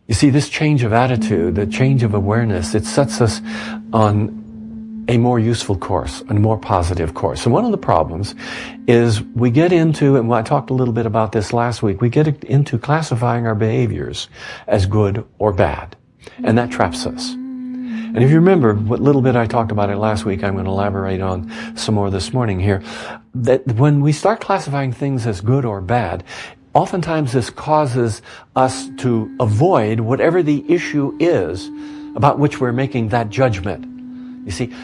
You see, this change of attitude, the change of awareness, it sets us on a more useful course, a more positive course. And one of the problems is we get into, and I talked a little bit about this last week, we get into classifying our behaviors as good or bad. And that traps us. And if you remember what little bit I talked about it last week, I'm going to elaborate on some more this morning here, that when we start classifying things as good or bad, oftentimes this causes us to avoid whatever the issue is about which we're making that judgment. You see,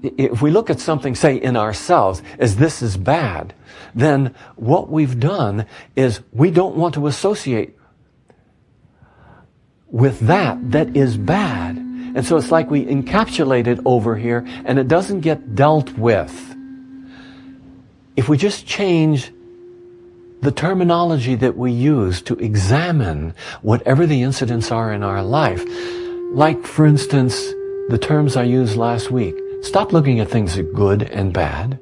if we look at something, say, in ourselves as this is bad, then what we've done is we don't want to associate with that is bad. And so it's like we encapsulate it over here and it doesn't get dealt with. If we just change the terminology that we use to examine whatever the incidents are in our life, like, for instance, the terms I used last week. Stop looking at things as good and bad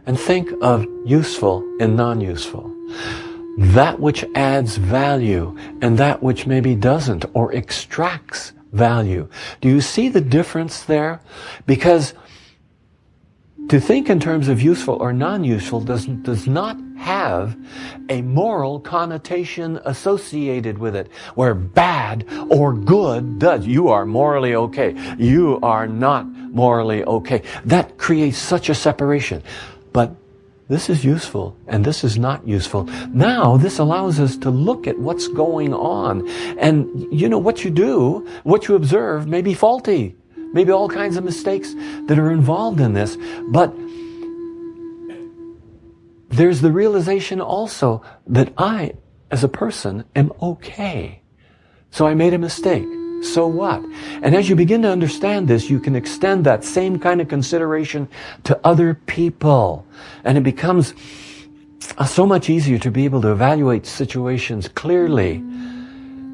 and think of useful and non-useful. That which adds value and that which maybe doesn't or extracts value. Do you see the difference there? Because to think in terms of useful or non-useful does not have a moral connotation associated with it, where bad or good does. You are morally okay. You are not morally okay. That creates such a separation. But this is useful and this is not useful. Now this allows us to look at what's going on. And you know, what you do, what you observe may be faulty. Maybe all kinds of mistakes that are involved in this. But there's the realization also that I, as a person, am okay. So I made a mistake. So what? And as you begin to understand this, you can extend that same kind of consideration to other people. And it becomes so much easier to be able to evaluate situations clearly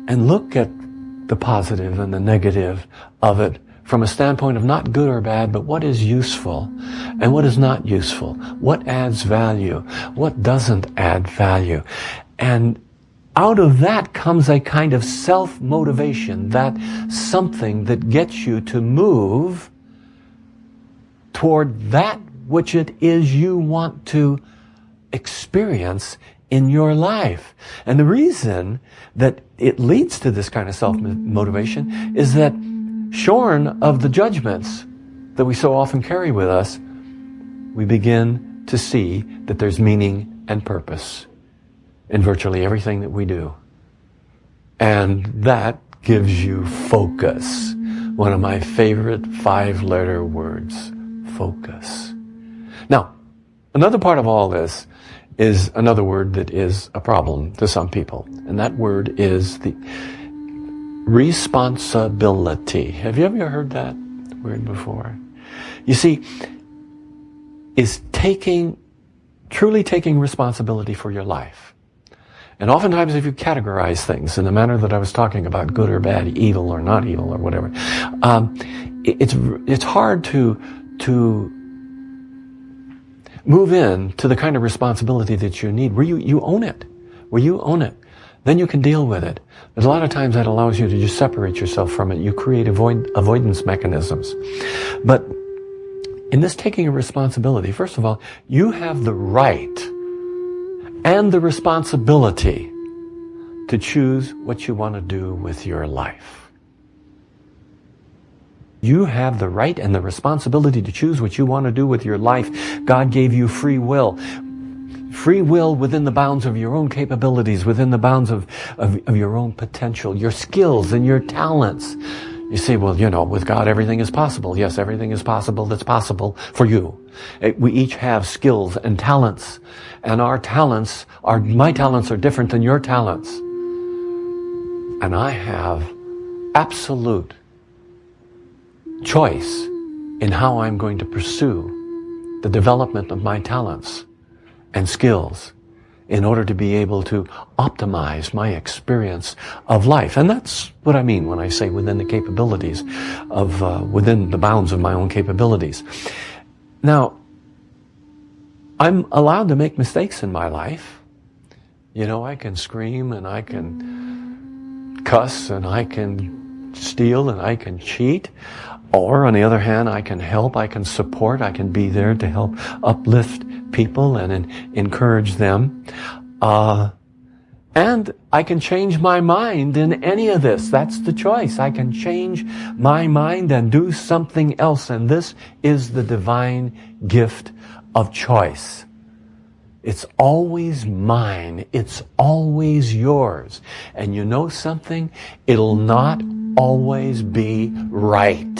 and look at the positive and the negative of it from a standpoint of not good or bad, but what is useful and what is not useful. What adds value? What doesn't add value? And out of that comes a kind of self-motivation, that something that gets you to move toward that which it is you want to experience in your life. And the reason that it leads to this kind of self-motivation is that shorn of the judgments that we so often carry with us, we begin to see that there's meaning and purpose in virtually everything that we do. And that gives you focus. One of my favorite 5-letter words, focus. Now, another part of all this is another word that is a problem to some people. And that word is the responsibility. Have you ever heard that word before? You see, is truly taking responsibility for your life. And oftentimes if you categorize things in the manner that I was talking about, good or bad, evil or not evil or whatever, it's hard to move in to the kind of responsibility that you need, where you own it, Then you can deal with it. But a lot of times that allows you to just separate yourself from it. You create avoidance mechanisms. But in this taking of responsibility, first of all, you have the right and the responsibility to choose what you want to do with your life. You have the right and the responsibility to choose what you want to do with your life. God gave you free will. Free will within the bounds of your own capabilities, within the bounds of your own potential, your skills and your talents. You say, well, with God everything is possible. Yes, everything is possible that's possible for you. We each have skills and talents, and my talents are different than your talents. And I have absolute choice in how I'm going to pursue the development of my talents and skills in order to be able to optimize my experience of life. And that's what I mean when I say within the capabilities of, within the bounds of my own capabilities. Now, I'm allowed to make mistakes in my life. I can scream and I can cuss and I can steal and I can cheat. Or on the other hand, I can help, I can support, I can be there to help uplift people and encourage them. And I can change my mind in any of this. That's the choice. I can change my mind and do something else. And this is the divine gift of choice. It's always mine. It's always yours. And you know something? It'll not always be right.